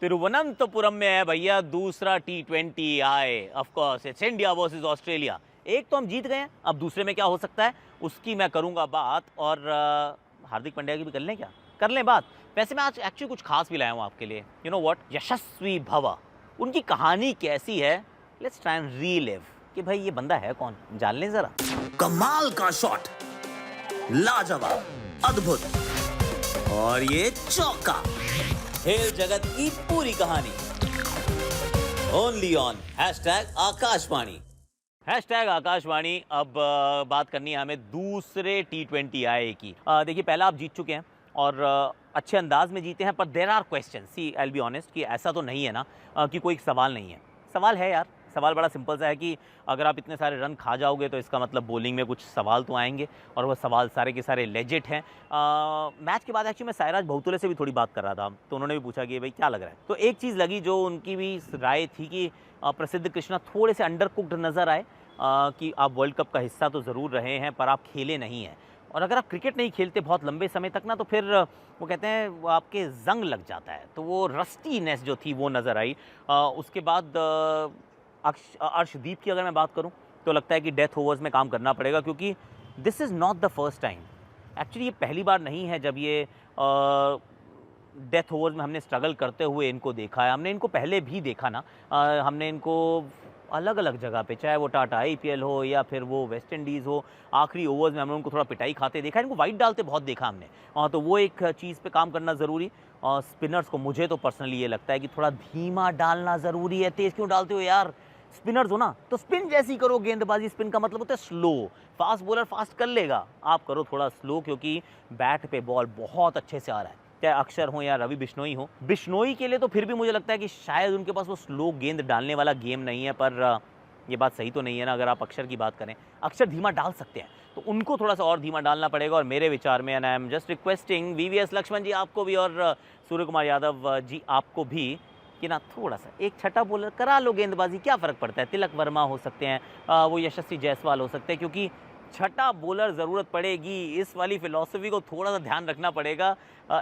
तिरुवनंतपुरम में है भैया दूसरा T20 आए। Of course it's India versus Australia. एक तो हम जीत गए हैं, अब दूसरे में क्या हो सकता है उसकी मैं करूंगा बात। और हार्दिक पांड्या की भी कर लें, क्या कर लें बात। वैसे मैं आज एक्चुअली कुछ खास भी लाया हूँ आपके लिए। यू नो व्हाट, यशस्वी भवा, उनकी कहानी कैसी है, लेट्स ट्राई एंड रीलिव कि भाई ये बंदा है कौन, जान लें जरा। कमाल का शॉट, लाजवाब, अद्भुत, और ये चौका। खेल जगत की पूरी कहानी ओनली ऑन #आकाशवाणी। #आकाशवाणी। अब बात करनी है हमें दूसरे T20 आए की। देखिए पहला आप जीत चुके हैं और अच्छे अंदाज में जीते हैं, पर there are question. See I will be honest कि ऐसा तो नहीं है ना कि कोई सवाल नहीं है। सवाल है यार, सवाल बड़ा सिंपल सा है कि अगर आप इतने सारे रन खा जाओगे तो इसका मतलब बॉलिंग में कुछ सवाल तो आएंगे, और वो सवाल सारे के सारे लेजिट हैं। मैच के बाद एक्चुअली मैं सायराज बहुतुले से भी थोड़ी बात कर रहा था, तो उन्होंने भी पूछा कि भाई क्या लग रहा है। तो एक चीज़ लगी जो उनकी भी राय थी कि प्रसिद्ध कृष्णा थोड़े से अंडर कुक्ड नज़र आए, कि आप वर्ल्ड कप का हिस्सा तो ज़रूर रहे हैं पर आप खेले नहीं हैं, और अगर आप क्रिकेट नहीं खेलते बहुत लंबे समय तक ना तो फिर वो कहते हैं वो आपके जंग लग जाता है। तो वो रस्टीनेस जो थी वो नज़र आई। उसके बाद अर्शदीप की अगर मैं बात करूं तो लगता है कि डेथ ओवर्स में काम करना पड़ेगा, क्योंकि this is not the first time. Actually ये पहली बार नहीं है जब ये डेथ ओवर्स में हमने स्ट्रगल करते हुए इनको देखा है। हमने इनको पहले भी देखा ना, हमने इनको अलग अलग जगह पे, चाहे वो टाटा आईपीएल हो या फिर वो वेस्ट इंडीज़ हो, आखिरी ओवर्स में हमने उनको थोड़ा पिटाई खाते देखा, इनको वाइट डालते बहुत देखा हमने। तो वो एक चीज़ पे काम करना ज़रूरी। और स्पिनर्स को मुझे तो पर्सनली ये लगता है कि थोड़ा धीमा डालना ज़रूरी है। तेज़ क्यों डालते हो यार, स्पिनर्स हो ना तो स्पिन जैसी करो गेंदबाजी। स्पिन का मतलब होता है स्लो। फास्ट बॉलर फास्ट कर लेगा, आप करो थोड़ा स्लो, क्योंकि बैट पे बॉल बहुत अच्छे से आ रहा है। चाहे अक्षर हो या रवि बिश्नोई हो, बिश्नोई के लिए तो फिर भी मुझे लगता है कि शायद उनके पास वो स्लो गेंद डालने वाला गेम नहीं है। पर ये बात सही तो नहीं है ना, अगर आप अक्षर की बात करें, अक्षर धीमा डाल सकते हैं तो उनको थोड़ा सा और धीमा डालना पड़ेगा। और मेरे विचार में, and I am just requesting VVS Laxman ji आपको भी और सूर्य कुमार यादव जी आपको भी, कि ना थोड़ा सा एक छठा बॉलर करा लो गेंदबाजी, क्या फ़र्क पड़ता है। तिलक वर्मा हो सकते हैं, वो यशस्वी जायसवाल हो सकते हैं, क्योंकि छठा बॉलर ज़रूरत पड़ेगी। इस वाली फ़िलॉसफी को थोड़ा सा ध्यान रखना पड़ेगा,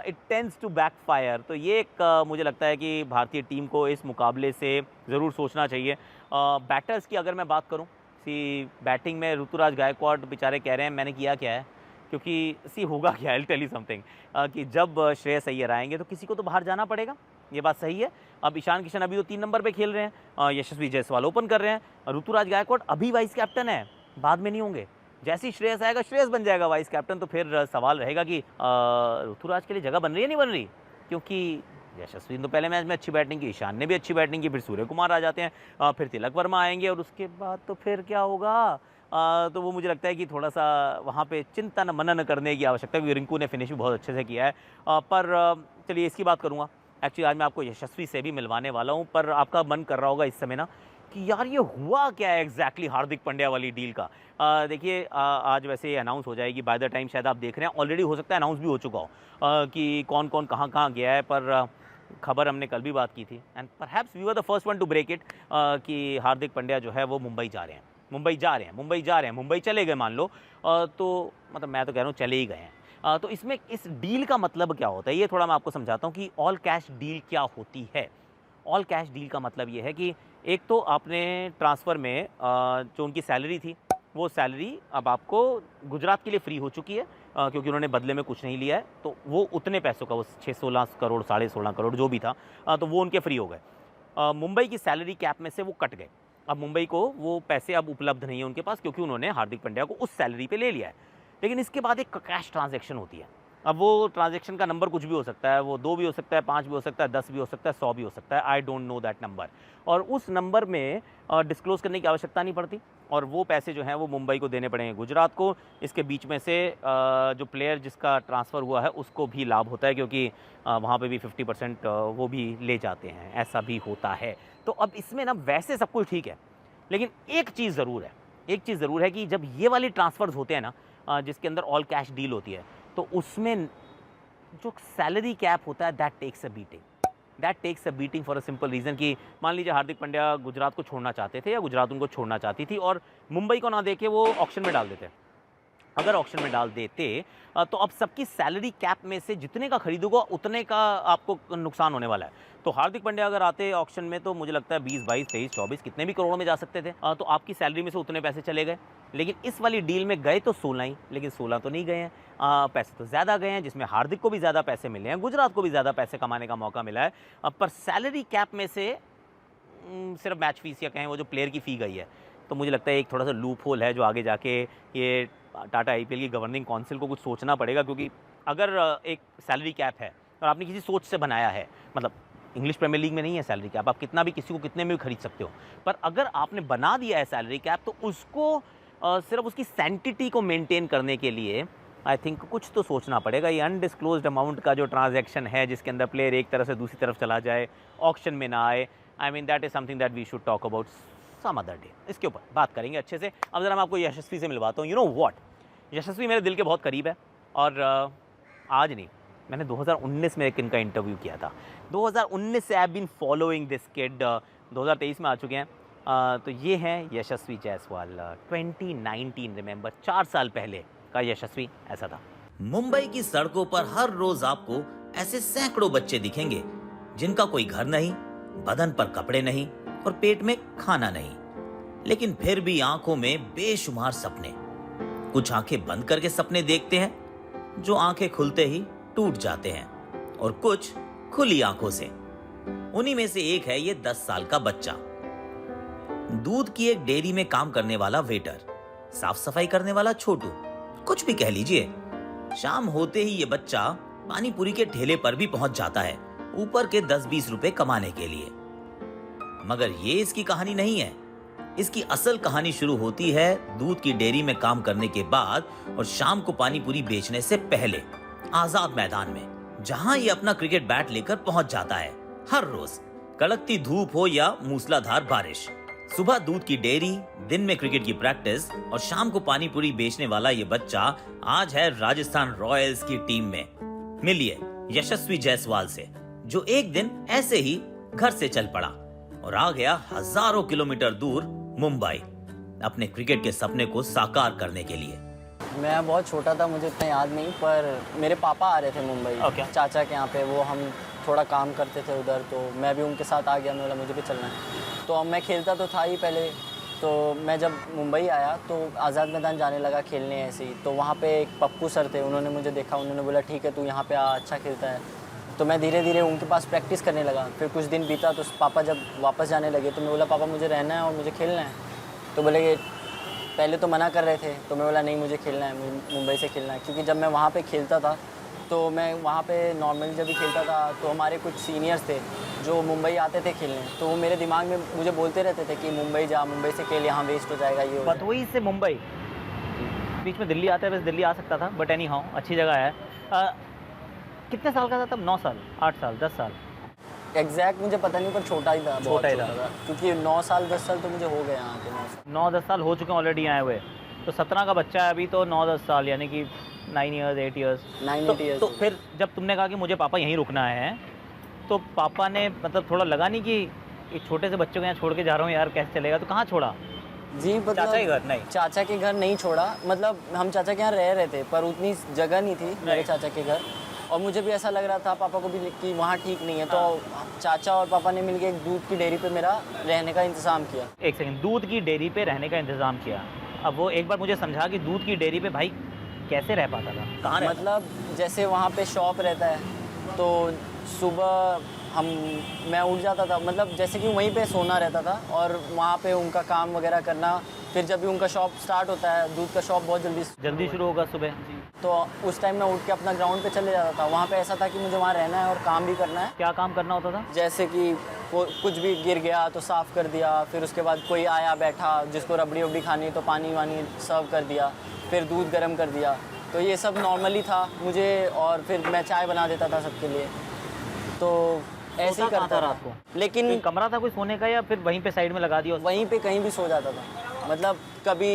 इट टेंड्स टू बैकफायर। तो ये एक मुझे लगता है कि भारतीय टीम को इस मुकाबले से ज़रूर सोचना चाहिए। बैटर्स की अगर मैं बात करूँ, बैटिंग में ऋतुराज गायकवाड बेचारे कह रहे हैं मैंने किया क्या है, क्योंकि होगा क्या, आई टेल यू समथिंग, कि जब श्रेयस अय्यर आएंगे तो किसी को तो बाहर जाना पड़ेगा, ये बात सही है। अब ईशान किशन अभी तो 3 नंबर पे खेल रहे हैं, यशस्वी जायसवाल ओपन कर रहे हैं, ऋतुराज गायकवाड अभी वाइस कैप्टन है, बाद में नहीं होंगे। जैसे ही श्रेयस आएगा, श्रेयस बन जाएगा वाइस कैप्टन, तो फिर सवाल रहेगा कि ऋतुराज के लिए जगह बन रही है नहीं बन रही, क्योंकि यशस्वी ने तो पहले मैच में अच्छी बैटिंग की, ईशान ने भी अच्छी बैटिंग की, फिर सूर्य कुमार आ जाते हैं, फिर तिलक वर्मा आएंगे, और उसके बाद तो फिर क्या होगा। तो वो मुझे लगता है कि थोड़ा सा वहाँ पे चिंतन मनन करने की आवश्यकता है, क्योंकि रिंकू ने फिनिश भी बहुत अच्छे से किया है। पर चलिए इसकी बात करूँगा। एक्चुअली आज मैं आपको यशस्वी से भी मिलवाने वाला हूँ, पर आपका मन कर रहा होगा इस समय ना कि यार ये हुआ क्या है एग्जैक्टली हार्दिक पांड्या वाली डील का। देखिए आज वैसे अनाउंस हो जाएगी, बाय द टाइम शायद आप देख रहे हैं ऑलरेडी हो सकता है अनाउंस भी हो चुका हो कि कौन कौन कहाँ कहाँ गया है। पर खबर हमने कल भी बात की थी, and perhaps we were the first one to break it, कि हार्दिक पांड्या जो है वो मुंबई जा रहे हैं, मुंबई चले गए मान लो, तो मतलब मैं तो कह रहा हूँ चले ही गए हैं। तो इसमें इस डील का मतलब क्या होता है, ये थोड़ा मैं आपको समझाता हूँ कि ऑल कैश डील क्या होती है। ऑल कैश डील का मतलब ये है कि एक तो आपने ट्रांसफ़र में जो उनकी सैलरी थी, वो सैलरी अब आपको गुजरात के लिए फ्री हो चुकी है, क्योंकि उन्होंने बदले में कुछ नहीं लिया है। तो वो उतने पैसों का, वो 16 करोड़ 16.5 करोड़ जो भी था, तो वो उनके फ्री हो गए। मुंबई की सैलरी कैप में से वो कट गए। अब मुंबई को वो पैसे अब उपलब्ध नहीं है उनके पास, क्योंकि उन्होंने हार्दिक पांड्या को उस सैलरी पे ले लिया है। लेकिन इसके बाद एक कैश ट्रांजैक्शन होती है। अब वो ट्रांजैक्शन का नंबर कुछ भी हो सकता है, वो 2 भी हो सकता है, 5 भी हो सकता है, 10 भी हो सकता है, 100 भी हो सकता है, I don't know that number. और उस नंबर में डिस्क्लोज़ करने की आवश्यकता नहीं पड़ती, और वो पैसे जो हैं वो मुंबई को देने पड़ेंगे गुजरात को। इसके बीच में से जो प्लेयर जिसका ट्रांसफ़र हुआ है उसको भी लाभ होता है, क्योंकि वहाँ पे भी 50% वो भी ले जाते हैं, ऐसा भी होता है। तो अब इसमें ना वैसे सब कुछ ठीक है, लेकिन एक चीज़ ज़रूर है कि जब ये वाली ट्रांसफ़र्स होते हैं ना, जिसके अंदर ऑल कैश डील होती है, तो उसमें जो सैलरी कैप होता है that takes a beating for a simple reason कि मान लीजिए हार्दिक पांड्या गुजरात को छोड़ना चाहते थे या गुजरात उनको छोड़ना चाहती थी, और मुंबई को ना देके वो ऑक्शन में डाल देते। अगर ऑक्शन में डाल देते तो अब सबकी सैलरी कैप में से जितने का खरीदोगा उतने का आपको नुकसान होने वाला है। तो हार्दिक पांड्या अगर आते ऑक्शन में तो मुझे लगता है 20, 22, 23, 24 कितने भी करोड़ में जा सकते थे। तो आपकी सैलरी में से उतने पैसे चले गए। लेकिन इस वाली डील में गए तो 16 ही, लेकिन 16 तो नहीं गए हैं। पैसे तो ज़्यादा गए हैं, जिसमें हार्दिक को भी ज़्यादा पैसे मिले हैं, गुजरात को भी ज़्यादा पैसे कमाने का मौका मिला है। पर सैलरी कैप में से सिर्फ मैच फीस या कहें वो जो प्लेयर की फ़ी गई है। तो मुझे लगता है एक थोड़ा सा लूप होल है जो आगे जाके ये टाटा आईपीएल की गवर्निंग काउंसिल को कुछ सोचना पड़ेगा। क्योंकि अगर एक सैलरी कैप है और आपने किसी सोच से बनाया है, मतलब इंग्लिश प्रीमियर लीग में नहीं है सैलरी कैप, आप कितना भी किसी को कितने में भी खरीद सकते हो, पर अगर आपने बना दिया है सैलरी कैप तो उसको सिर्फ उसकी सैंटिटी को मेंटेन करने के लिए आई थिंक कुछ तो सोचना पड़ेगा। ये अनडिस्क्लोज्ड अमाउंट का जो ट्रांजैक्शन है जिसके अंदर प्लेयर एक तरफ से दूसरी तरफ चला जाए, ऑक्शन में ना आए, I mean that is something that we should talk about some other day. इसके ऊपर बात करेंगे अच्छे से। अब जरा मैं आपको यशस्वी से मिलवाता हूँ। यू नो व्हाट, यशस्वी मेरे दिल के बहुत करीब है। और आज नहीं, मैंने 2019 में एक इनका इंटरव्यू किया था। 2019 से I have been following this kid. 2023 में आ चुके हैं। तो ये हैं यशस्वी जायसवाल। 2019 रिमेंबर, 4 साल पहले का यशस्वी ऐसा था। मुंबई की सड़कों पर हर रोज आपको ऐसे सैकड़ों बच्चे दिखेंगे जिनका कोई घर नहीं, बदन पर कपड़े नहीं और पेट में खाना नहीं, लेकिन फिर भी आंखों में बेशुमार सपने। कुछ आंखें बंद करके सपने देखते हैं जो आंखें खुलते ही टूट जाते हैं, और कुछ खुली आंखों से। उन्हीं में से एक है ये 10 साल का बच्चा। दूध की एक डेयरी में काम करने वाला वेटर, साफ सफाई करने वाला छोटू, कुछ भी कह लीजिए। शाम होते ही ये बच्चा पानी पूरी के ठेले पर भी पहुंच जाता है, ऊपर के 10-20 रुपए कमाने के लिए। मगर ये इसकी कहानी नहीं है। इसकी असल कहानी शुरू होती है दूध की डेयरी में काम करने के बाद और शाम को पानी पूरी बेचने से पहले आजाद मैदान में, जहां ये अपना क्रिकेट बैट लेकर पहुंच जाता है। हर रोज कड़कती धूप हो या मूसलाधार बारिश, सुबह दूध की डेयरी, दिन में क्रिकेट की प्रैक्टिस और शाम को पानी पूरी बेचने वाला ये बच्चा आज है राजस्थान रॉयल्स की टीम में। मिलिए यशस्वी जायसवाल से, जो एक दिन ऐसे ही घर से चल पड़ा और आ गया हजारों किलोमीटर दूर मुंबई अपने क्रिकेट के सपने को साकार करने के लिए। मैं बहुत छोटा था, मुझे इतना याद नहीं, पर मेरे पापा आ रहे थे मुंबई चाचा के यहाँ पे। वो हम थोड़ा काम करते थे उधर, तो मैं भी उनके साथ आ गया। मैं बोला मुझे भी चलना है। तो अब मैं खेलता तो था ही पहले। तो मैं जब मुंबई आया तो आज़ाद मैदान जाने लगा खेलने ऐसे ही। तो वहाँ पे एक पप्पू सर थे, उन्होंने मुझे देखा, उन्होंने बोला ठीक है तू यहाँ पे आ, अच्छा खेलता है। तो मैं धीरे धीरे उनके पास प्रैक्टिस करने लगा। फिर कुछ दिन बीता तो पापा जब वापस जाने लगे तो मैं बोला पापा मुझे रहना है और मुझे खेलना है। तो बोले कि पहले तो मना कर रहे थे, तो मैं बोला नहीं मुझे खेलना है, मुंबई से खेलना है। क्योंकि जब मैं वहाँ पे खेलता था तो मैं वहाँ पे नॉर्मली जब भी खेलता था तो हमारे कुछ सीनियर्स थे जो मुंबई आते थे खेलने, तो वो मेरे दिमाग में मुझे बोलते रहते थे कि मुंबई जा, मुंबई से खेल, यहाँ वेस्ट हो जाएगा ये। बतवई से मुंबई, बीच में दिल्ली आता है, बस दिल्ली आ सकता था, बट एनी हाउ अच्छी जगह है। कितने साल का था तब? 9 साल, 8 साल, 10 साल? एग्जैक्ट मुझे पता नहीं, पर छोटा ही था, छोटा ही था। क्योंकि 9 साल 10 साल तो मुझे हो गए यहाँ के। 9-10 साल हो चुके हैं ऑलरेडी आए हुए। तो 17 का बच्चा है अभी, तो 9-10 साल यानी कि 9 ईयर्स 8 ईयर्स 9-8 ईयर्स। तो फिर जब तुमने कहा कि मुझे पापा यहीं रुकना है, तो पापा ने मतलब थोड़ा लगा नहीं कि एक छोटे से बच्चे को यहाँ छोड़ के जा रहा हूँ यार, कैसे चलेगा? तो कहाँ छोड़ा? जी मतलब चाचा के घर? नहीं, चाचा के घर नहीं छोड़ा। मतलब हम चाचा के यहाँ रह रहे थे, पर उतनी जगह नहीं थी मेरे चाचा के घर। और मुझे भी ऐसा लग रहा था पापा को भी कि वहाँ ठीक नहीं है। तो चाचा और पापा ने मिलकर एक दूध की डेयरी पे मेरा रहने का इंतज़ाम किया। एक सेकंड, दूध की डेयरी पे रहने का इंतज़ाम किया। अब वो एक बार मुझे समझा कि दूध की डेयरी पे भाई कैसे रह पाता था? कहाँ? मतलब जैसे वहाँ पे शॉप रहता है, तो सुबह मैं उठ जाता था, मतलब जैसे कि वहीं पे सोना रहता था और वहाँ पे उनका काम वगैरह करना। फिर जब भी उनका शॉप स्टार्ट होता है, दूध का शॉप बहुत जल्दी शुरू होगा सुबह, तो उस टाइम मैं उठ के अपना ग्राउंड पे चले जाता था। वहाँ पे ऐसा था कि मुझे वहाँ रहना है और काम भी करना है। क्या काम करना होता था? जैसे कि कुछ भी गिर गया तो साफ़ कर दिया, फिर उसके बाद कोई आया बैठा जिसको रबड़ी वबड़ी खानी तो पानी वानी सर्व कर दिया, फिर दूध गर्म कर दिया। तो ये सब नॉर्मली था मुझे, और फिर मैं चाय बना देता था सबके लिए। तो ऐसे ही करता रात को। लेकिन कमरा था कोई सोने का या फिर वहीं पे साइड में लगा दिया? वहीं पे कहीं भी सो जाता था। मतलब कभी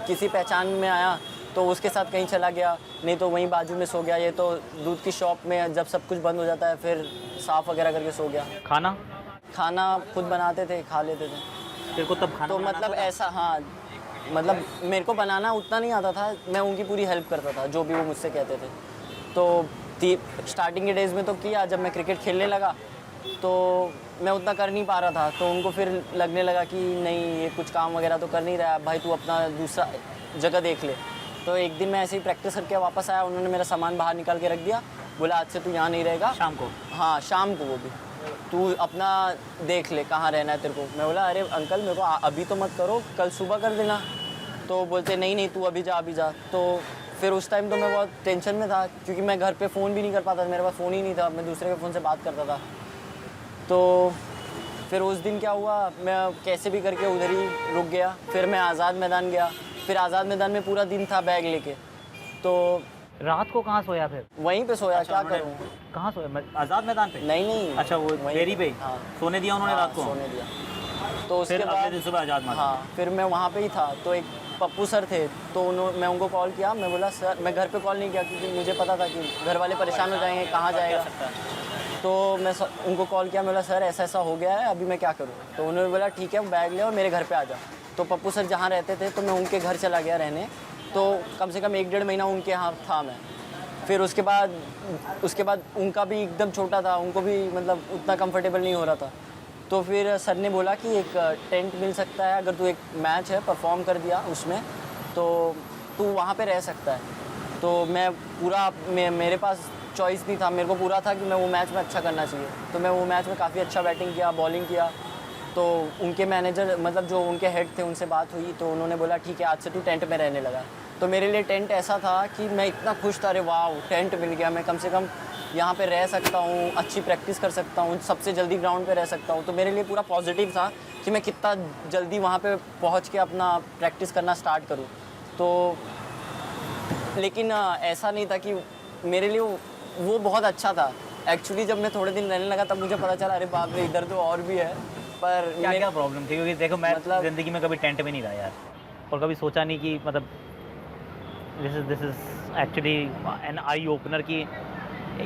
किसी पहचान में आया तो उसके साथ कहीं चला गया, नहीं तो वहीं बाजू में सो गया। ये तो दूध की शॉप में जब सब कुछ बंद हो जाता है फिर साफ़ वगैरह करके सो गया। खाना खुद बनाते थे, खा लेते थे। तेरे को तब खाना तो मतलब ऐसा, हाँ मतलब मेरे को बनाना उतना नहीं आता था, मैं उनकी पूरी हेल्प करता था जो भी वो मुझसे कहते थे। तो स्टार्टिंग के डेज़ में तो किया, जब मैं क्रिकेट खेलने लगा तो मैं उतना कर नहीं पा रहा था, तो उनको फिर लगने लगा कि नहीं ये कुछ काम वगैरह तो कर नहीं रहा है भाई, तू अपना दूसरा जगह देख ले। तो एक दिन मैं ऐसे ही प्रैक्टिस करके वापस आया, उन्होंने मेरा सामान बाहर निकाल के रख दिया, बोला आज से तू यहाँ नहीं रहेगा। शाम को? हाँ शाम को, वो भी तू अपना देख ले कहाँ रहना है तेरे को। मैं बोला अरे अंकल मेरे को अभी तो मत करो, कल सुबह कर देना। तो बोलते नहीं नहीं तू अभी जा। तो फिर उस टाइम तो मैं बहुत टेंशन में था, क्योंकि मैं घर पे फ़ोन भी नहीं कर पाता था, मेरे पास फ़ोन ही नहीं था, मैं दूसरे के फ़ोन से बात करता था। तो फिर उस दिन क्या हुआ, मैं कैसे भी करके उधर ही रुक गया। फिर मैं आज़ाद मैदान गया, फिर आज़ाद मैदान में पूरा दिन था बैग लेके। तो रात को कहाँ सोया फिर? वहीं पे सोया। अच्छा, क्या करूँ? कहाँ सोया? आज़ाद मैदान पे? नहीं अच्छा, वो डेयरी पे? हाँ सोने दिया उन्होंने? हाँ, रात को सोने दिया। तो उसके फिर अगले बाद दिन सुबह आज़ाद मैदान? हाँ, फिर मैं वहाँ पे ही था। तो एक पप्पू सर थे, तो मैं उनको कॉल किया। मैं बोला सर, मैं घर पे कॉल नहीं किया क्योंकि मुझे पता था कि घर वाले परेशान हो जाएंगे, कहाँ जाएगा। तो मैं उनको कॉल किया, मैं बोला सर ऐसा ऐसा हो गया है, अभी मैं क्या करूँ। तो उन्होंने बोला ठीक है बैग ले और मेरे घर पे आ जा। तो पप्पू सर जहाँ रहते थे तो मैं उनके घर चला गया रहने। तो कम से कम 1-1.5 महीना उनके यहाँ था मैं। फिर उसके बाद उनका भी एकदम छोटा था, उनको भी मतलब उतना कंफर्टेबल नहीं हो रहा था। तो फिर सर ने बोला कि एक टेंट मिल सकता है, अगर तू एक मैच है परफॉर्म कर दिया उसमें तो तू वहाँ पे रह सकता है। तो मैं पूरा मेरे पास चॉइस नहीं था, मेरे को पूरा था कि मैं वो मैच में अच्छा करना चाहिए। तो मैं वो मैच में काफ़ी अच्छा बैटिंग किया, बॉलिंग किया। तो उनके मैनेजर मतलब जो उनके हेड थे उनसे बात हुई, तो उन्होंने बोला ठीक है आज से तू टेंट में रहने लगा। तो मेरे लिए टेंट ऐसा था कि मैं इतना खुश था, अरे वाह टेंट मिल गया, मैं कम से कम यहाँ पे रह सकता हूँ, अच्छी प्रैक्टिस कर सकता हूँ, सबसे जल्दी ग्राउंड पे रह सकता हूँ। तो मेरे लिए पूरा पॉजिटिव था कि मैं कितना जल्दी वहाँ पे पहुँच के अपना प्रैक्टिस करना स्टार्ट करूँ। तो लेकिन ऐसा नहीं था कि मेरे लिए वो बहुत अच्छा था। एक्चुअली जब मैं थोड़े दिन रहने लगा तब मुझे पता चला अरे बाप रे इधर तो और भी है। पर क्या प्रॉब्लम थी? क्योंकि देखो मैं मतलब ज़िंदगी में कभी टेंट में नहीं रहा यार, और कभी सोचा नहीं कि मतलब this is actually an eye opener कि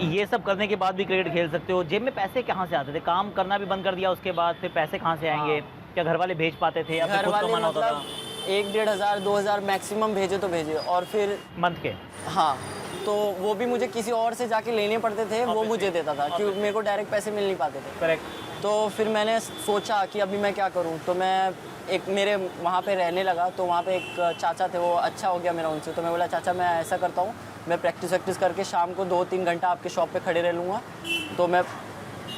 ये सब करने के बाद भी क्रिकेट खेल सकते हो। जेब में पैसे कहाँ से आते थे? काम करना भी बंद कर दिया उसके बाद, फिर पैसे कहाँ से आएंगे? क्या घर वाले भेज पाते थे या फिर घर खुद वाले कमाना होता था? 1-1.5 हज़ार 2,000 मैक्सिमम भेजे तो भेजे, और फिर मंथ के? हाँ, तो वो भी मुझे किसी और से जाके लेने पड़ते थे, वो मुझे देता था क्योंकि मेरे को डायरेक्ट पैसे मिल नहीं पाते थे। करेक्ट। तो फिर मैंने सोचा कि अभी मैं क्या करूं, तो मैं एक मेरे वहाँ पे रहने लगा। तो वहाँ पे एक चाचा थे, वो अच्छा हो गया मेरा उनसे। तो मैं बोला चाचा मैं ऐसा करता हूँ, मैं प्रैक्टिस करके शाम को 2-3 घंटा आपके शॉप पे खड़े रह लूँगा। तो मैं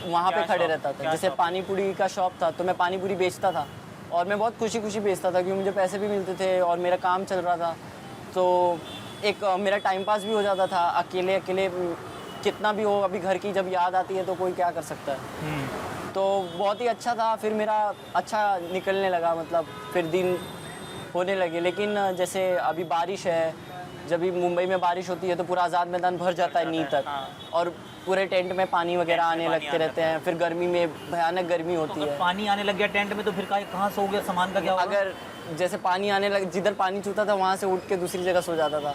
वहाँ पे खड़े रहता था। जैसे पानी पूरी का शॉप था तो मैं पानी पूरी बेचता था, और मैं बहुत खुशी खुशी बेचता था क्योंकि मुझे पैसे भी मिलते थे और मेरा काम चल रहा था। तो एक मेरा टाइम पास भी हो जाता था। अकेले कितना भी हो, अभी घर की जब याद आती है तो कोई क्या कर सकता है। तो बहुत ही अच्छा था। फिर मेरा अच्छा निकलने लगा, मतलब फिर दिन होने लगे। लेकिन जैसे अभी बारिश है, जब भी मुंबई में बारिश होती है तो पूरा आज़ाद मैदान भर जाता है नी तक, और पूरे टेंट में पानी वगैरह आने लगते रहते हैं। फिर गर्मी में भयानक गर्मी होती है। पानी आने लग गया टेंट में तो फिर कहाँ सो गया? सामान का क्या होगा? अगर जैसे पानी आने लग, जिधर पानी छूता था वहाँ से उठ के दूसरी जगह सो जाता था।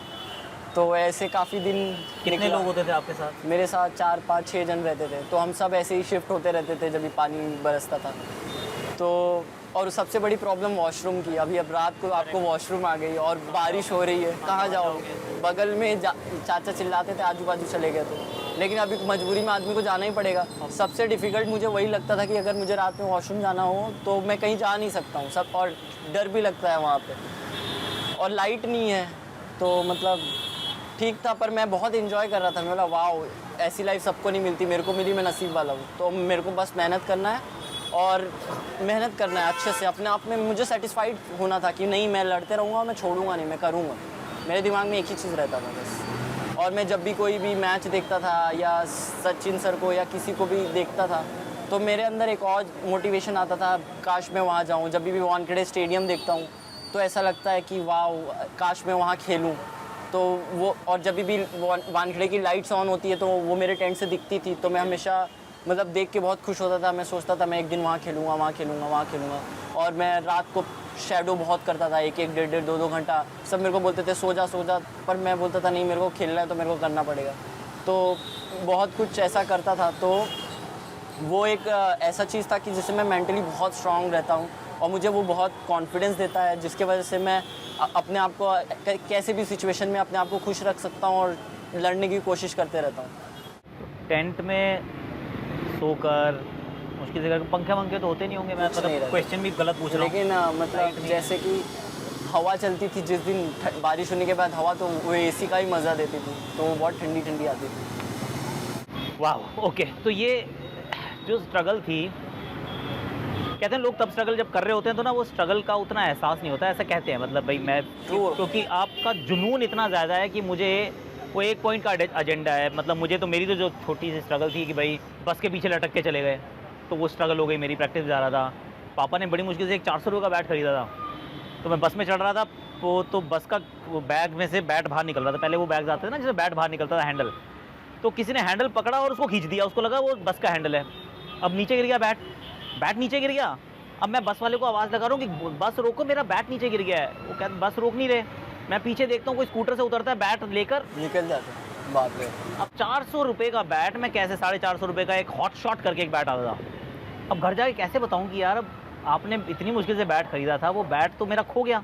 तो ऐसे काफ़ी दिन। कितने लोग होते थे आपके साथ? मेरे साथ 4-5-6 जन रहते थे। तो हम सब ऐसे ही शिफ्ट होते रहते थे जब भी पानी बरसता था। तो और सबसे बड़ी प्रॉब्लम वॉशरूम की। अब रात को आपको वॉशरूम आ गई और बारिश हो रही है, कहाँ जाओगे? बगल में चाचा चिल्लाते थे आजू बाजू चले गए तो, लेकिन अभी मजबूरी में आदमी को जाना ही पड़ेगा। सबसे डिफ़िकल्ट मुझे वही लगता था कि अगर मुझे रात में वॉशरूम जाना हो तो मैं कहीं जा नहीं सकता हूँ सब, और डर भी लगता है वहाँ पे, और लाइट नहीं है। तो मतलब ठीक था, पर मैं बहुत इन्जॉय कर रहा था। मैं बोला वाह ऐसी लाइफ सबको नहीं मिलती, मेरे को मिली, मैं नसीब वाला हूँ। तो मेरे को बस मेहनत करना है, और मेहनत करना है अच्छे से। अपने आप में मुझे सेटिस्फाइड होना था कि नहीं मैं लड़ते रहूँगा, मैं छोड़ूंगा नहीं, मैं करूँगा। मेरे दिमाग में एक ही चीज़ रहता था बस। और मैं जब भी कोई भी मैच देखता था या सचिन सर को या किसी को भी देखता था तो मेरे अंदर एक और मोटिवेशन आता था, काश मैं वहाँ जाऊँ। जब भी वानखेड़े स्टेडियम देखता हूँ तो ऐसा लगता है कि वाह काश मैं वहाँ खेलूँ। तो वो, और जब भी वानखेड़े की लाइट्स ऑन होती है तो वो मेरे टेंट से दिखती थी, तो मैं हमेशा मतलब देख के बहुत खुश होता था। मैं सोचता था मैं एक दिन वहाँ खेलूँगा, वहाँ खेलूँगा, वहाँ खेलूँगा। और मैं रात को शैडो बहुत करता था, 1-1, 1.5, 2-2 घंटा। सब मेरे को बोलते थे सो जा, पर मैं बोलता था नहीं, मेरे को खेलना है तो मेरे को करना पड़ेगा। तो बहुत कुछ ऐसा करता था। तो वो एक ऐसा चीज़ था कि जिससे मैं मेंटली बहुत स्ट्रांग रहता हूँ और मुझे वो बहुत कॉन्फिडेंस देता है, जिसके वजह से मैं अपने आप को कैसे भी सिचुएशन में अपने आप को खुश रख सकता हूँ और लड़ने की कोशिश करते रहता हूँ। टेंट में सोकर मुश्किल से पंखे वंखे तो होते नहीं होंगे, मैं कुछ नहीं मतलब रहता। क्वेश्चन भी गलत पूछ रहा हूँ। लेकिन मतलब जैसे कि हवा चलती थी जिस दिन बारिश होने के बाद हवा, तो वो एसी का ही मज़ा देती थी, तो वो बहुत ठंडी ठंडी आती थी। वाह, ओके। तो ये जो स्ट्रगल थी, कहते हैं लोग तब स्ट्रगल जब कर रहे होते हैं तो ना वो स्ट्रगल का उतना एहसास नहीं होता, ऐसा कहते हैं। मतलब भाई मैं क्योंकि आपका जुनून इतना ज़्यादा है कि मुझे वो एक पॉइंट का एजेंडा है। मतलब मुझे तो मेरी तो जो छोटी सी स्ट्रगल थी कि भाई बस के पीछे लटक के चले गए, तो वो स्ट्रगल हो गई मेरी। प्रैक्टिस जा रहा था, पापा ने बड़ी मुश्किल से एक 400 रुपये का बैट खरीदा था, तो मैं बस में चढ़ रहा था, वो तो बस का वो बैग में से बैट बाहर निकल रहा था। पहले वो बैग आते थे ना जिससे बैट बाहर निकलता था, हैंडल, तो किसी ने हैंडल पकड़ा और उसको खींच दिया, उसको लगा वो बस का हैंडल है। अब नीचे गिर गया बैट नीचे गिर गया। अब मैं बस वाले को आवाज़ लगा रहा हूँ कि बस रोको, मेरा बैट नीचे गिर गया है। वो कहते बस रोक नहीं रहे। मैं पीछे देखता हूँ कोई स्कूटर से उतरता है, बैट लेकर निकल जाते बात है। अब 400 रुपये का बैट मैं कैसे 450 रुपये का एक हॉट शॉट करके एक बैट आता था। अब घर जाके कैसे बताऊँ कि यार अब आपने इतनी मुश्किल से बैट खरीदा था, वो बैट तो मेरा खो गया,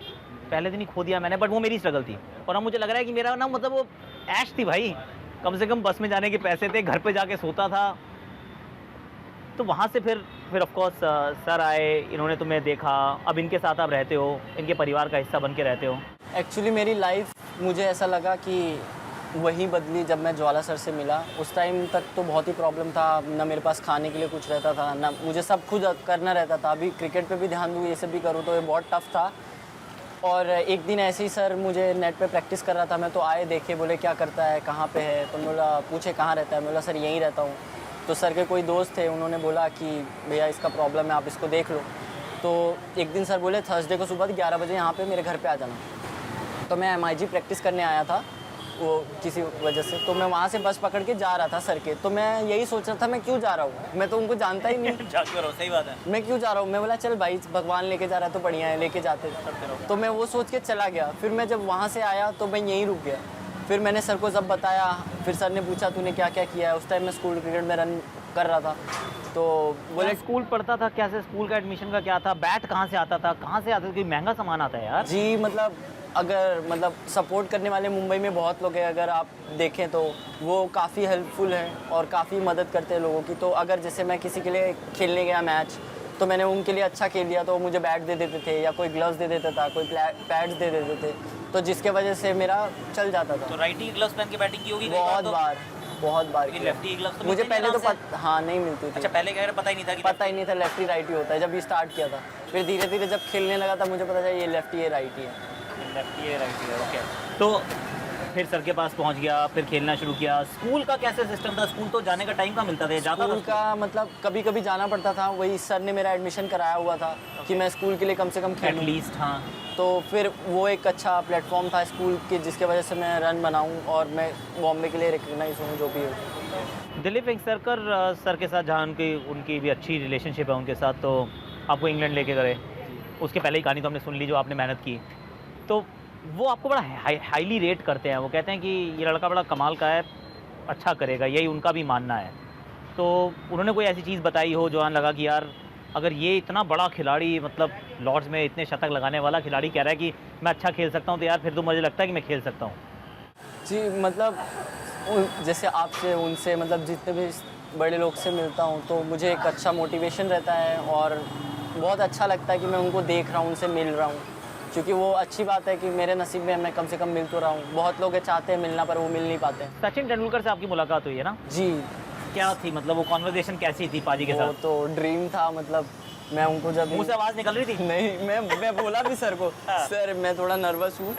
पहले दिन ही खो दिया मैंने। बट वो मेरी स्ट्रगल थी और अब मुझे लग रहा है कि मेरा ना मतलब वो ऐश थी भाई, कम से कम बस में जाने के पैसे थे, घर पे जाके सोता था। तो वहाँ से फिर ऑफ कोर्स सर आए, इन्होंने तुम्हें देखा, अब इनके साथ आप रहते हो, इनके परिवार का हिस्सा बन के रहते हो। एक्चुअली मेरी लाइफ मुझे ऐसा लगा कि वही बदली जब मैं ज्वाला सर से मिला। उस टाइम तक तो बहुत ही प्रॉब्लम था, ना मेरे पास खाने के लिए कुछ रहता था, ना मुझे सब खुद करना रहता था। अभी क्रिकेट पे भी ध्यान दूँ, ये सब भी करूँ, तो ये बहुत टफ था। और एक दिन ऐसे ही सर मुझे नेट पे प्रैक्टिस कर रहा था मैं, तो आए, देखे, बोले क्या करता है, कहाँ पे है, तो बोला, पूछे कहाँ रहता है, बोला सर यहीं रहता हूँ। तो सर के कोई दोस्त थे, उन्होंने बोला कि भैया इसका प्रॉब्लम है, आप इसको देख लो। तो एक दिन सर बोले थर्सडे को सुबह 11 बजे यहाँ पे मेरे घर पे आ जाना। तो मैं MIG प्रैक्टिस करने आया था वो किसी वजह से, तो मैं वहाँ से बस पकड़ के जा रहा था सर के। तो मैं यही सोच रहा था मैं क्यों जा रहा हूँ, मैं तो उनको जानता ही नहीं। सही बात है, मैं क्यों जा रहा हूँ। मैं बोला चल भाई भगवान लेके जा रहा है तो बढ़िया है, लेके जाते। तो मैं वो सोच के चला गया। फिर मैं जब वहाँ से आया तो मैं यहीं रुक गया। फिर मैंने सर को सब बताया, फिर सर ने पूछा तूने क्या क्या किया है। उस टाइम मैं स्कूल क्रिकेट में रन कर रहा था। तो बोले स्कूल पढ़ता था, कैसे स्कूल का एडमिशन का क्या था, बैट कहाँ से आता था, कहाँ से आता था, क्योंकि महंगा सामान आता है यार। जी मतलब अगर मतलब सपोर्ट करने वाले मुंबई में बहुत लोग हैं, अगर आप देखें तो वो काफ़ी हेल्पफुल हैं और काफ़ी मदद करते हैं लोगों की। तो अगर जैसे मैं किसी के लिए खेलने गया मैच, तो मैंने उनके लिए अच्छा खेल लिया तो वो मुझे बैट दे देते थे, या कोई ग्लव्स दे देता था, कोई पैड्स दे देते थे, तो जिसके वजह से मेरा चल जाता था। तो राइटी ग्लव्स पहन के बैटिंग की होगी बहुत बार की। लेफ्टी ग्लव्स तो मुझे पहले तो हाँ नहीं मिलती थी। अच्छा, पहले क्या पता ही नहीं था कि पता ही नहीं था लेफ्टी राइटी होता है जब ये स्टार्ट किया था। फिर धीरे धीरे जब खेलने लगा था मुझे पता चला ये लेफ्टी है राइटी है। लेफ्टी है राइटी है, ओके। तो फिर सर के पास पहुंच गया, फिर खेलना शुरू किया। स्कूल का कैसे सिस्टम था? स्कूल तो जाने का टाइम कहाँ मिलता था? जाता स्कूल का मतलब कभी कभी जाना पड़ता था, वही सर ने मेरा एडमिशन कराया हुआ था कि मैं स्कूल के लिए कम से कम खेलूं एटलीस्ट। हाँ, तो फिर वो एक अच्छा प्लेटफॉर्म था स्कूल के, जिसके वजह से मैं रन बनाऊं और मैं बॉम्बे के लिए रिकग्नाइज हूँ जो भी हो। दिलीप वेंगसरकर सर के साथ जहाँ उनकी भी अच्छी रिलेशनशिप है उनके साथ, तो आपको इंग्लैंड लेके गए। उसके पहले ही कहानी तो हमने सुन ली जो आपने मेहनत की। तो वो आपको बड़ा हाईली रेट करते हैं, वो कहते हैं कि ये लड़का बड़ा कमाल का है, अच्छा करेगा, यही उनका भी मानना है। तो उन्होंने कोई ऐसी चीज़ बताई हो जो लगा कि यार अगर ये इतना बड़ा खिलाड़ी, मतलब लॉर्ड्स में इतने शतक लगाने वाला खिलाड़ी कह रहा है कि मैं अच्छा खेल सकता हूँ, तो यार फिर तो मुझे लगता है कि मैं खेल सकता हूँ। जी मतलब जैसे आपसे उनसे मतलब जितने भी बड़े लोग से मिलता हूँ तो मुझे एक अच्छा मोटिवेशन रहता है और बहुत अच्छा लगता है कि मैं उनको देख रहा हूँ, उनसे मिल रहा हूँ, क्योंकि वो अच्छी बात है कि मेरे नसीब में मैं कम से कम मिल तो रहा हूँ। बहुत लोग चाहते हैं मिलना पर वो मिल नहीं पाते। सचिन तेंदुलकर से आपकी मुलाकात हुई है ना? जी। क्या थी मतलब वो कॉन्वर्सेशन कैसी थी पाजी के साथ? वो तो ड्रीम था। मतलब मैं उनको जब मुंह से आवाज़ निकल रही थी? नहीं, मैं बोला भी सर को सर मैं थोड़ा नर्वस हूँ।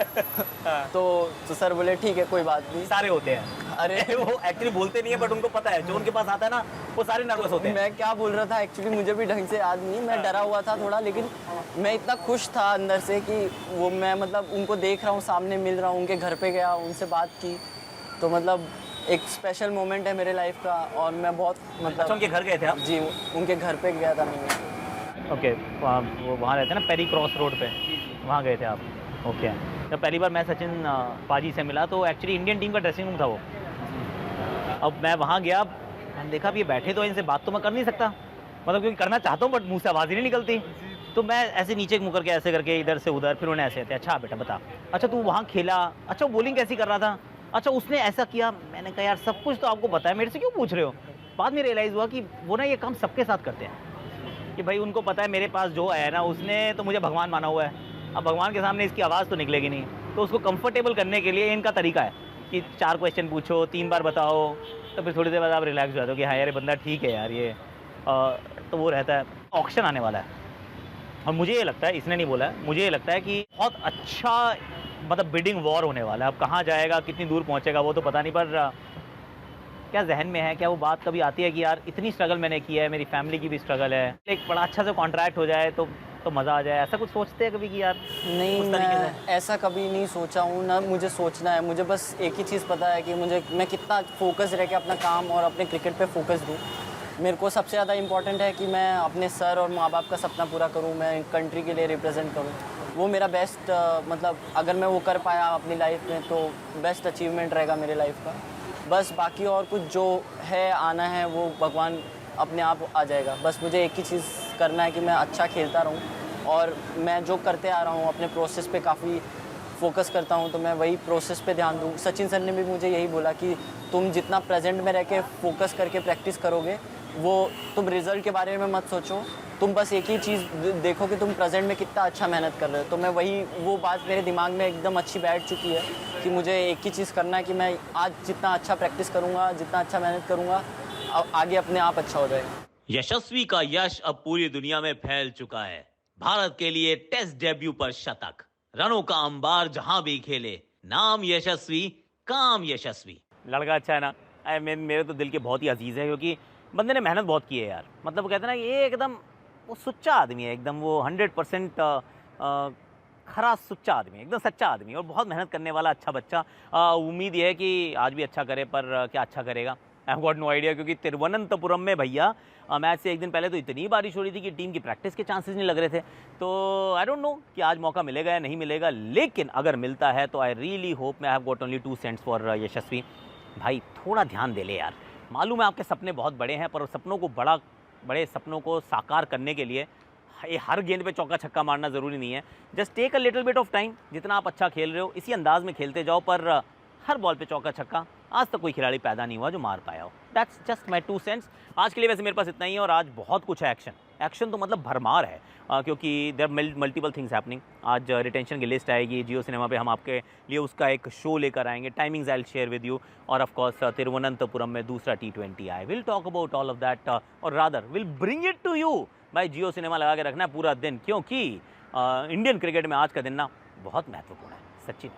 तो सर बोले ठीक है कोई बात नहीं। सारे होते हैं। अरे वो एक्चुअली बोलते नहीं है बट उनको पता है, जो उनके पास आता है ना वो सारे नर्वस होते हैं। मैं क्या बोल रहा था एक्चुअली मुझे भी ढंग से याद नहीं, मैं डरा हुआ था थोड़ा, लेकिन मैं इतना खुश था अंदर से कि वो मैं मतलब उनको देख रहा हूँ, सामने मिल रहा हूँ, उनके घर पे गया, उनसे बात की, तो मतलब एक स्पेशल मोमेंट है मेरे लाइफ का। और मैं बहुत मतलब अच्छा, उनके घर गए थे आप? जी उनके घर पे गया था मैं। ओके, वो वहाँ रहते हैं ना पेरी क्रॉस रोड पे, वहाँ गए थे आप? ओके। जब पहली बार मैं सचिन पाजी से मिला तो एक्चुअली इंडियन टीम का ड्रेसिंग रूम था वो। अब मैं वहाँ गया, मैंने देखा अब ये बैठे तो इनसे बात तो मैं कर नहीं सकता, मतलब क्योंकि करना चाहता हूँ बट मुँह से आवाज़ ही नहीं निकलती। तो मैं ऐसे नीचे मुँह करके ऐसे करके इधर से उधर, फिर उन्हें ऐसे कहते, अच्छा बेटा बता, अच्छा तू वहाँ खेला, अच्छा वो बॉलिंग कैसी कर रहा था, अच्छा उसने ऐसा किया। मैंने कहा यार सब कुछ तो आपको पता है, मेरे से क्यों पूछ रहे हो। बाद में रियलाइज़ हुआ कि वो ना ये काम सबके साथ करते हैं, कि भाई उनको पता है मेरे पास जो है ना, उसने तो मुझे भगवान माना हुआ है, अब भगवान के सामने इसकी आवाज़ तो निकलेगी नहीं, तो उसको कंफर्टेबल करने के लिए इनका तरीका है कि 4 क्वेश्चन पूछो, 3 बार बताओ, तो फिर थोड़ी देर बाद आप रिलैक्स हो जाते हो कि हाँ यार ये बंदा ठीक है यार ये। तो वो रहता है। ऑक्शन आने वाला है और मुझे ये लगता है, इसने नहीं बोला है, मुझे ये लगता है कि बहुत अच्छा मतलब बिडिंग वॉर होने वाला है। अब कहाँ जाएगा, कितनी दूर पहुँचेगा वो तो पता नहीं, पर क्या जहन में है, क्या वो बात कभी आती है कि यार इतनी स्ट्रगल मैंने की है, मेरी फैमिली की भी स्ट्रगल है, एक बड़ा अच्छा सा कॉन्ट्रैक्ट हो जाए तो मज़ा आ जाए, ऐसा कुछ सोचते हैं कभी कि यार नहीं, उस तरीके मैं ऐसा कभी नहीं सोचा हूँ, ना मुझे सोचना है। मुझे बस एक ही चीज़ पता है कि मैं कितना फोकस रह के अपना काम और अपने क्रिकेट पे फोकस दूँ। मेरे को सबसे ज़्यादा इम्पोर्टेंट है कि मैं अपने सर और माँ बाप का सपना पूरा करूँ, मैं कंट्री के लिए रिप्रेजेंट करूँ। वो मेरा बेस्ट मतलब अगर मैं वो कर पाया अपनी लाइफ में तो बेस्ट अचीवमेंट रहेगा मेरे लाइफ का। बस बाकी और कुछ जो है आना है वो भगवान अपने आप आ जाएगा। बस मुझे एक ही चीज़ करना है कि मैं अच्छा खेलता रहूँ और मैं जो करते आ रहा हूँ अपने प्रोसेस पे काफ़ी फोकस करता हूँ, तो मैं वही प्रोसेस पे ध्यान दूँ। सचिन सर ने भी मुझे यही बोला कि तुम जितना प्रेजेंट में रह के फोकस करके प्रैक्टिस करोगे, वो तुम रिज़ल्ट के बारे में मत सोचो, तुम बस एक ही चीज़ देखो कि तुम प्रेजेंट में कितना अच्छा मेहनत कर रहे हो। तो मैं वो बात मेरे दिमाग में एकदम अच्छी बैठ चुकी है कि मुझे एक ही चीज़ करना है कि मैं आज जितना अच्छा प्रैक्टिस करूँगा, जितना अच्छा मेहनत करूँगा, आगे अपने आप अच्छा हो जाएगा। यशस्वी का यश अब पूरी दुनिया में फैल चुका है। भारत के लिए टेस्ट डेब्यू पर शतक, रनों का अंबार जहां भी खेले, नाम यशस्वी, काम यशस्वी। लड़का अच्छा है ना। आई मीन मेरे तो दिल के बहुत ही अजीज़ है, क्योंकि बंदे ने मेहनत बहुत की है यार। मतलब वो कहते हैं ना ये एकदम वो सुच्चा आदमी है, एकदम वो 100% खरा सुच्चा आदमी है, एकदम सच्चा आदमी और बहुत मेहनत करने वाला अच्छा बच्चा। उम्मीद ये है कि आज भी अच्छा करे, पर क्या अच्छा करेगा I have got no idea, क्योंकि तिरुवनंतपुरम में भैया मैच से एक दिन पहले तो इतनी बारिश हो रही थी कि टीम की प्रैक्टिस के चांसेस नहीं लग रहे थे। तो आई डोंट नो कि आज मौका मिलेगा या नहीं मिलेगा, लेकिन अगर मिलता है तो I really hope, I have got only 2 cents for Yashasvi. भाई थोड़ा ध्यान दे ले यार, मालूम है आपके सपने बहुत बड़े हैं, पर सपनों को बड़े सपनों को साकार करने के लिए हर गेंद पे चौका छक्का मारना ज़रूरी नहीं है। Just take a little bit of time, जितना आप अच्छा खेल रहे हो इसी अंदाज में खेलते जाओ, पर हर बॉल पे चौका छक्का आज तक कोई खिलाड़ी पैदा नहीं हुआ जो मार पाया हो। That's just my 2 cents. आज के लिए वैसे मेरे पास इतना ही है, और आज बहुत कुछ है। एक्शन तो मतलब भरमार है, क्योंकि देयर मल्टीपल थिंग्स हैपनिंग। आज रिटेंशन की लिस्ट आएगी जियो सिनेमा पे, हम आपके लिए उसका एक शो लेकर आएंगे, timings I will share with you, और ऑफ कोर्स तिरुवनंतपुरम में दूसरा T20 आए, will talk about all of that, और rather will bring it to you. भाई जियो सिनेमा लगा के रखना है पूरा दिन, क्योंकि इंडियन क्रिकेट में आज का दिन ना बहुत महत्वपूर्ण है। सचिन।